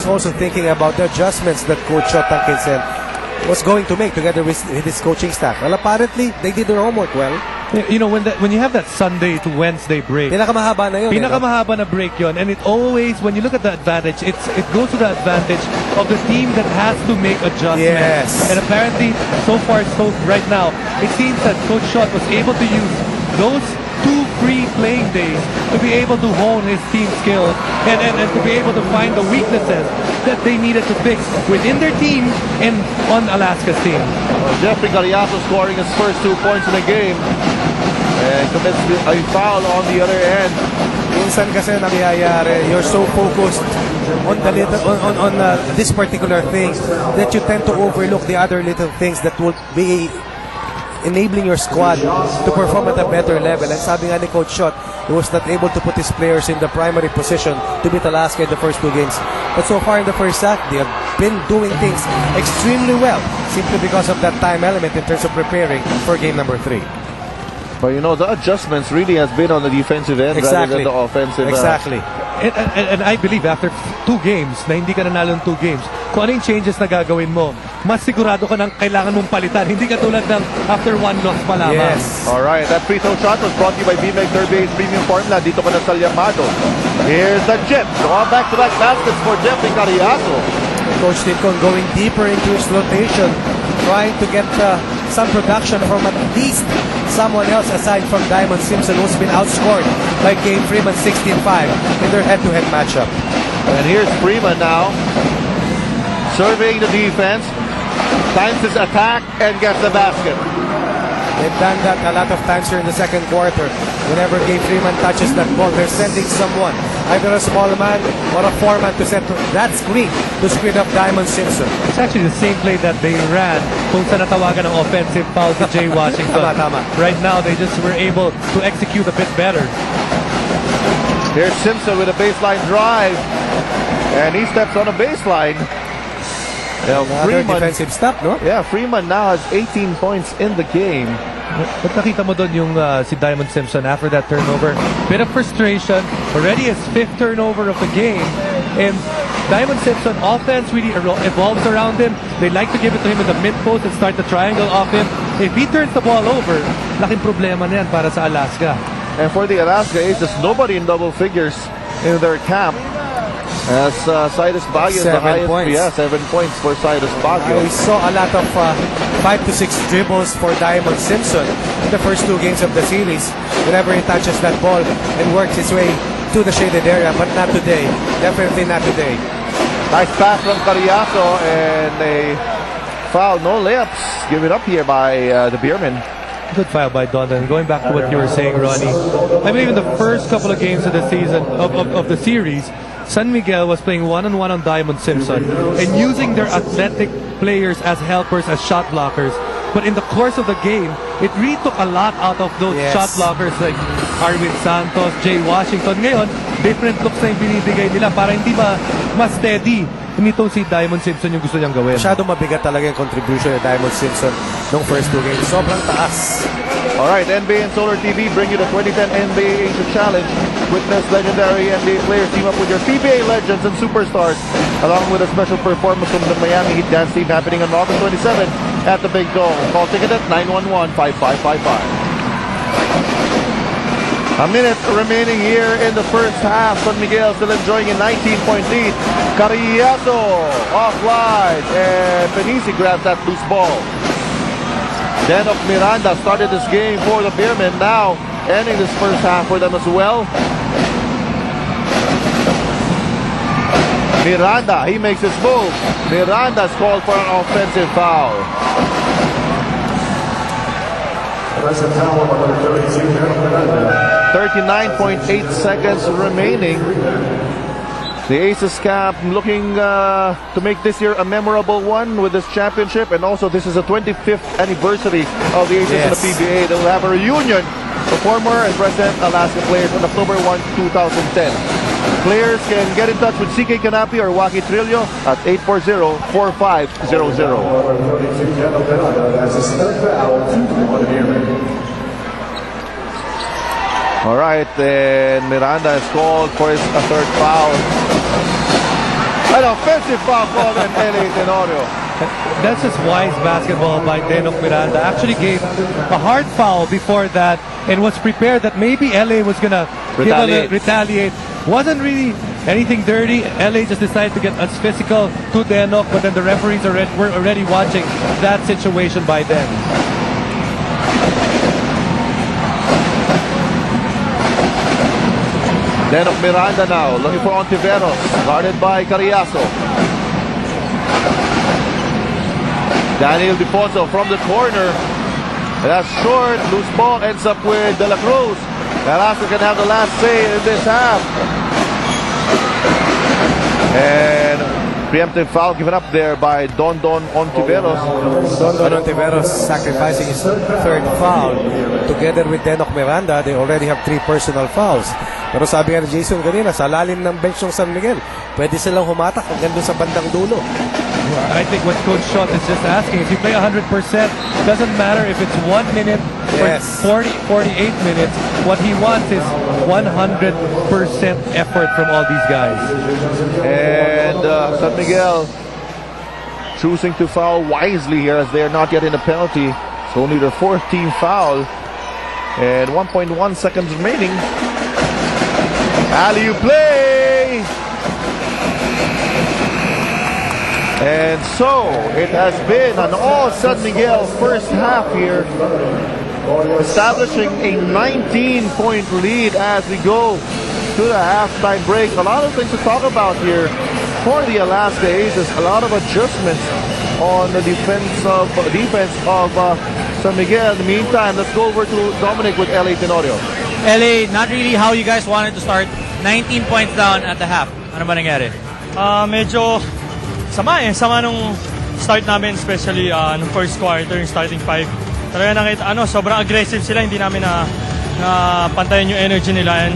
also thinking about the adjustments that Coach Tankinsen was going to make together with his coaching staff. Well, apparently, they did their homework well. You know, when you have that Sunday to Wednesday break, pinakamahaba na yun. Pinakamahaba na break yun. And it always, when you look at the advantage, it goes to the advantage of the team that has to make adjustments. Yes. And apparently, so far, right now, it seems that Coach Schott was able to use those 2 free playing days to be able to hone his team skills and to be able to find the weaknesses that they needed to fix within their team and on Alaska's team. Jeffrey Galliato scoring his first 2 points in the game and commits a foul on the other end. Minsan kasi nangyayari, you're so focused on the this particular thing that you tend to overlook the other little things that will be enabling your squad to perform at a better level. And sabi nga ni Coach Schott, he was not able to put his players in the primary position to beat Alaska in the first 2 games. But so far in the first half, they have been doing things extremely well, simply because of that time element in terms of preparing for game number 3. But you know, the adjustments really has been on the defensive end rather than the offensive. Exactly. And I believe after 2 games, na hindi ka nanalo ng 2 games, kung ano yung changes na gagawin mo, mas sigurado ka nang kailangan mong palitan. Hindi ka tulad ng after 1 loss pa lamang. Yes. Alright, that free throw shot was brought to you by BMEG Third Base Premium Formula. Dito ka na sa Llamado. Here's the Jim. Draw back-to-back baskets for Jeffrey Carriazo. Coach Tincon going deeper into his rotation, trying to get some production from at least someone else aside from Diamond Simpson, who's been outscored by Gabe Freeman 16-5 in their head-to-head matchup. And here's Freeman now, surveying the defense, times his attack, and gets the basket. They've done that a lot of times here in the second quarter. Whenever Gabe Freeman touches that ball, they're sending someone, either a small man or a foreman, to set that screen to screen up Diamond Simpson. It's actually the same play that they ran kung sa natawagan ng offensive foul si Jay Washington. Tama. Right now, they just were able to execute a bit better. Here's Simpson with a baseline drive, and he steps on a baseline. Another defensive stop, no? Yeah, Freeman now has 18 points in the game. But nakita mo doon yung si Diamond Simpson after that turnover. Bit of frustration. Already his 5th turnover of the game. And Diamond Simpson, offense really evolves around him. They like to give it to him in the mid-post and start the triangle off him. If he turns the ball over, laking problema na yan para sa Alaska. And for the Alaska Aces, nobody in double figures in their camp. As Cyrus Baguio is the highest. Points. Yeah, 7 points for Cyrus Baguio. We saw a lot of 5 to 6 dribbles for Diamond Simpson in the first 2 games of the series. Whenever he touches that ball and works his way to the shaded area, but not today. Definitely not today. Nice pass from Carriazo and a foul. No layups given up here by the Beermen. Good foul by Dondon. Going back to what you were saying, Ronnie, I believe in the first couple of games of the season, of the series, San Miguel was playing one-on-one on Diamond Simpson and using their athletic players as helpers, as shot blockers. But in the course of the game, it really took a lot out of those shot blockers like Arvin Santos, Jay Washington. Ngayon, different looks na yung binibigay nila para hindi ba mas steady. Nito si Diamond Simpson yung gusto niyang gawin. Masyado mabigat talaga yung contribution ni Diamond Simpson nung first 2 games. Sobrang taas. Alright, NBA and Solar TV bring you the 2010 NBA Asia Challenge. Witness legendary NBA players team up with your PBA legends and superstars, along with a special performance from the Miami Heat dance team happening on August 27 at the Big Dome. Call ticket at 911-5555. A minute remaining here in the first half. San Miguel still enjoying a 19-point lead. Carriazo offline, and Penisi grabs that loose ball. Denok Miranda started this game for the Beermen, now ending this first half for them as well. Miranda, he makes his move. Miranda's called for an offensive foul. 39.8 seconds remaining. The Aces camp looking to make this year a memorable one with this championship, and also this is the 25th anniversary of the Aces in the PBA. They will have a reunion of former and present Alaska players on October 1, 2010. Players can get in touch with CK Canapi or Waki Trillo at 840-4500. All right, and Miranda is called for his third foul. An offensive foul called on LA Tenorio. That's just wise basketball by Denok Miranda. Actually gave a hard foul before that and was prepared that maybe LA was going to retaliate. Wasn't really anything dirty. LA just decided to get as physical to Denok, but then the referees were already watching that situation by then. Denok Miranda now looking for Ontiveros, guarded by Carriazo. Daniel Dipozo from the corner. That's short, loose ball, ends up with De La Cruz. Carriazo can have the last say in this half. And preemptive foul given up there by Don Ontiveros. Don Ontiveros sacrificing his third foul. Together with Denok Miranda, they already have 3 personal fouls. Pero sabi nga ni Jason kanina, sa lalim ng bench ng San Miguel, pwede silang humatak hanggang doon sa bandang dulo. I think what Coach Schott is just asking, if you play 100%, doesn't matter if it's 1 minute or 48 minutes. What he wants is 100% effort from all these guys. And San Miguel choosing to foul wisely here as they are not yet in a penalty. It's only their 14th foul. And 1.1 seconds remaining. Alley-oop play! And so, it has been an all San Miguel first half here, establishing a 19-point lead as we go to the halftime break. A lot of things to talk about here for the Alaska Aces. A lot of adjustments on the defense of San Miguel. In the meantime, let's go over to Dominic with LA Tenorio. LA, not really how you guys wanted to start. 19 points down at the half. Ano ba nangyari? Medyo sama nung start namin, especially nung first quarter, yung starting 5. Talaga nakita, sobrang aggressive sila, hindi namin na pantayan yung energy nila. And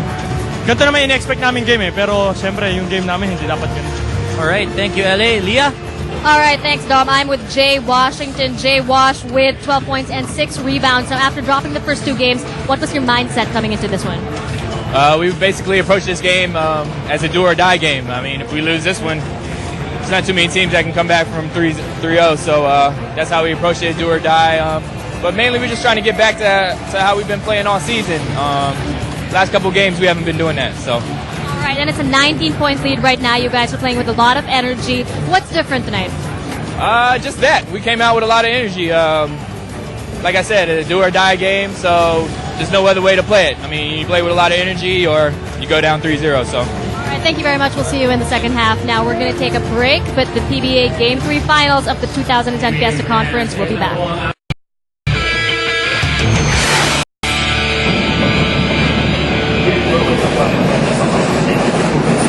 ganito naman in-expect namin game pero siyempre yung game namin hindi dapat ganun. Alright, thank you LA. Leah? Alright, thanks Dom. I'm with Jay Washington. Jay Wash with 12 points and 6 rebounds. So after dropping the first 2 games, what was your mindset coming into this one? We basically approached this game as a do-or-die game. I mean, if we lose this one, it's not too many teams that can come back from 3-0. So that's how we approached it, do or die. But mainly we're just trying to get back to how we've been playing all season. Last couple games we haven't been doing that. So. All right, and it's a 19-point lead right now. You guys are playing with a lot of energy. What's different tonight? Just that. We came out with a lot of energy. Like I said, a do-or-die game, so there's no other way to play it. I mean, you play with a lot of energy or you go down 3-0. So. All right, thank you very much. We'll see you in the second half. Now we're going to take a break, but the PBA Game 3 finals of the 2010 Fiesta Conference will be back.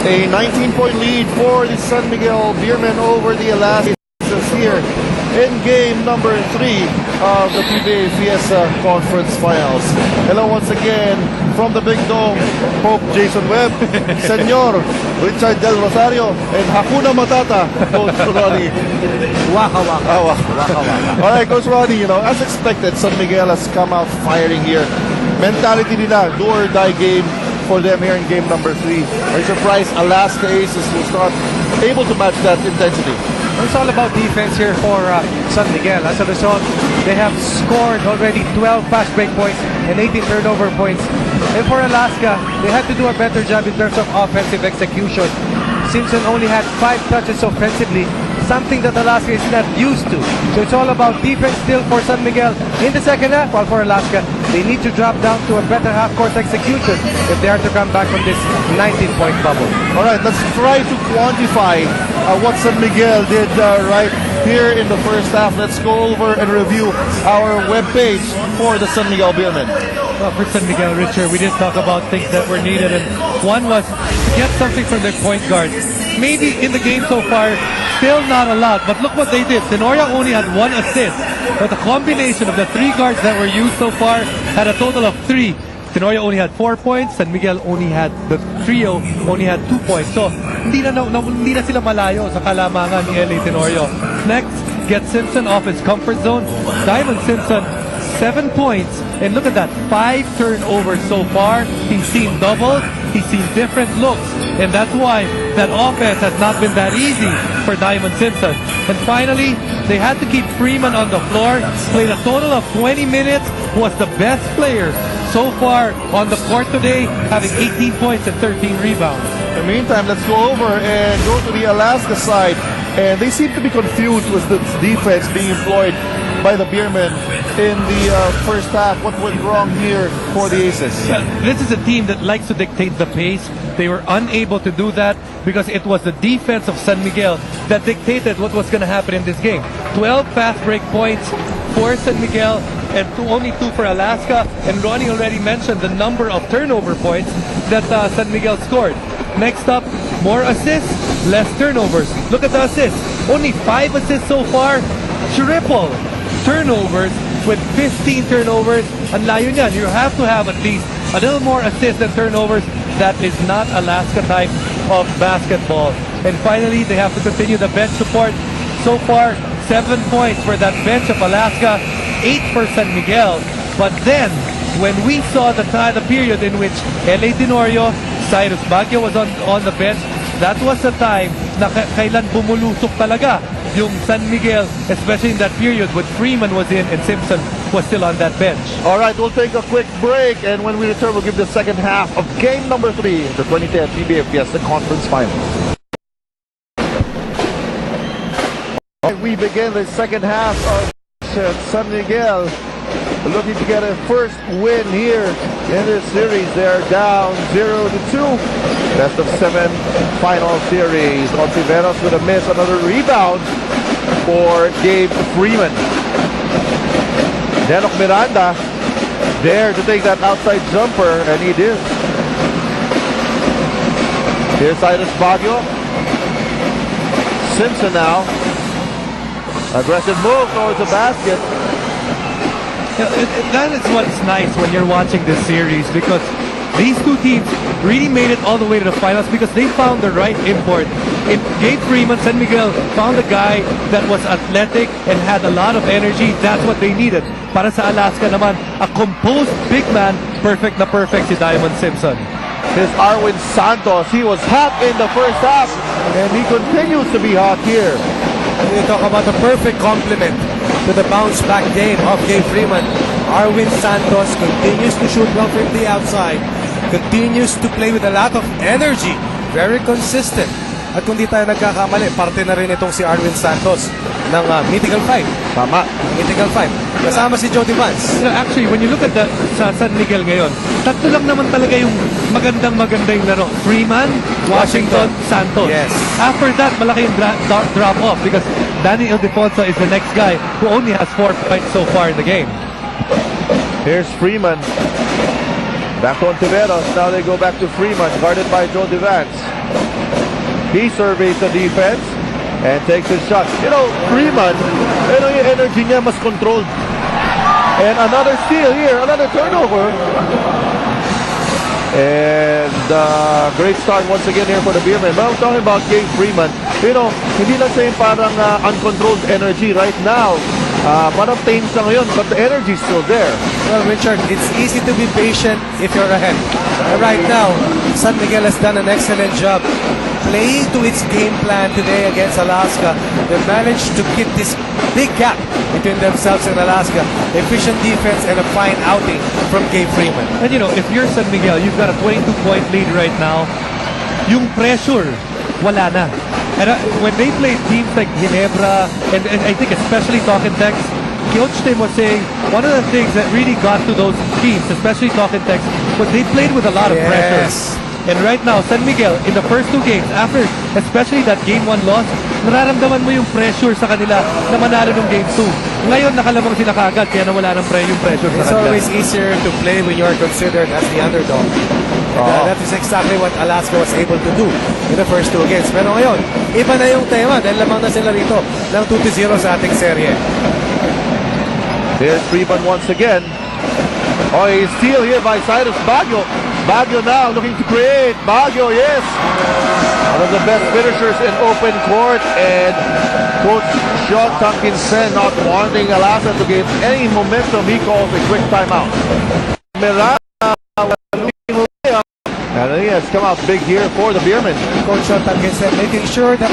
A 19-point lead for the San Miguel Beermen over the Alaska Aces here in game number 3 of the PBA Fiesta Conference Finals. Hello once again from the Big Dome, Pope Jason Webb, Senor Richard Del Rosario, and Hakuna Matata, Coach Ronnie. Waka waka. Waka waka. All right, Coach Ronnie, as expected, San Miguel has come out firing here. Mentality nila, do or die game for them here in game number 3. Are you surprised Alaska Aces was not able to match that intensity? It's all about defense here for San Miguel. As a result, they have scored already 12 fast break points and 18 turnover points. And for Alaska, they had to do a better job in terms of offensive execution. Simpson only had 5 touches offensively, something that Alaska is not used to. So it's all about defense still for San Miguel in the second half, while for Alaska, they need to drop down to a better half-court execution if they are to come back from this 19-point bubble. All right, let's try to quantify what San Miguel did right here in the first half. Let's go over and review our webpage for the San Miguel Beermen. Well, for San Miguel, Richard, we did talk about things that were needed, and one was to get something from their point guard. Maybe in the game so far, still not a lot, but look what they did. Tenorio only had 1 assist, but the combination of the 3 guards that were used so far had a total of 3. Tenorio only had 4 points, San Miguel only had, the trio only had 2 points. So, hindi na sila malayo sa kalamangan ni LA Tenorio. Next, get Simpson off his comfort zone. Diamond Simpson, 7 points, and look at that, 5 turnovers so far. He's seen doubles, He's seen different looks, and that's why that offense has not been that easy for Diamond Simpson. And finally, they had to keep Freeman on the floor. Played a total of 20 minutes. Was the best player so far on the court today, having 18 points and 13 rebounds. In the meantime, let's go over and go to the Alaska side. And they seem to be confused with the defense being employed by the Beermen in the first half. What went wrong here for the Aces? This is a team that likes to dictate the pace. They were unable to do that because it was the defense of San Miguel that dictated what was going to happen in this game. 12 fast break points for San Miguel and only 2 for Alaska. And Ronnie already mentioned the number of turnover points that San Miguel scored. Next up, more assists, less turnovers. Look at the assists. Only 5 assists so far. Triple turnovers with 15 turnovers. Ang layo niyan. You have to have at least a little more assists than turnovers. That is not Alaska type of basketball. And finally, they have to continue the bench support. So far, 7 points for that bench of Alaska, 8 for San Miguel. But then, when we saw the period in which L.A. Tenorio, Cyrus Baguio was on the bench, that was the time na kailan bumulusok talaga yung San Miguel, especially in that period when Freeman was in and Simpson was still on that bench. All right, we'll take a quick break, and when we return, we'll give the second half of game number 3, the 2010 PBA Fiesta Conference Finals. We begin the second half of San Miguel looking to get a first win here in this series. They're down 0-2. Best of 7 final series. Ontiveros with a miss, another rebound for Gabe Freeman. Denok Miranda there to take that outside jumper, and he did. Here's Cyrus Baguio. Simpson now. Aggressive move towards the basket. That is what's nice when you're watching this series, because these two teams really made it all the way to the finals because they found the right import. In Gabe Freeman, San Miguel found a guy that was athletic and had a lot of energy. That's what they needed. Para sa Alaska naman, a composed big man, perfect na perfect si Diamond Simpson. Here's Arwin Santos. He was hot in the first half, and he continues to be hot here. You talk about the perfect complement to the bounce-back game of Gabe Freeman. Arwin Santos continues to shoot well from the outside, continues to play with a lot of energy, very consistent. At kung di tayo nagkakamali, parte na rin itong si Arwin Santos ng Mythical 5. Tama. Mythical 5. Kasama si Jody Vance. Actually, when you look at sa San Miguel ngayon, tatlo lang naman talaga yung magandang laro. Freeman, Washington, Santos. Yes. After that, malaki yung drop off because Danny Ildefonso is the next guy who only has 4 points so far in the game. Here's Freeman. Back to Ontiveros. Now they go back to Freeman, guarded by Jody Vance. He surveys the defense and takes his shot. You know, Freeman, yung energy niya mas controlled. And another steal here, another turnover. And great start once again here for the Beermen. But I'm talking about Gabe Freeman. You know, hindi lang siya yung parang uncontrolled energy right now. Parang tame siya ngayon, but the energy is still there. Well, Richard, it's easy to be patient if you're ahead. And right now, San Miguel has done an excellent job playing to its game plan today against Alaska. They managed to keep this big gap between themselves and Alaska. Efficient defense and a fine outing from Gabe Freeman. And you know, if you're San Miguel, you've got a 22-point lead right now. Yung pressure, wala na. And when they play teams like Ginebra, and I think especially Talking Tex, Coach Tim was saying one of the things that really got to those teams, especially Talking Tex, was they played with a lot of pressure. And right now, San Miguel, in the first 2 games, after especially that Game 1 loss, nararamdaman mo yung pressure sa kanila na manalo ng Game 2. Ngayon, nakalamang sila kagad, kaya nawala ng yung pressure sa kanila. It's always easier to play when you're considered as the underdog. That is exactly what Alaska was able to do in the first 2 games. Pero ngayon, iba na yung tema dahil lamang na sila rito ng 2-0 sa ating serye. There's Freeman once again. Oh, he's steal here by Cyrus Baguio. Baguio now looking to create. Baguio, yes. One of the best finishers in open court. And Coach Sean Tunkinson not wanting Alaska to get any momentum. He calls a quick timeout. Miranda. And He has come out big here for the Beermen. Coach Shot, like I said, making sure that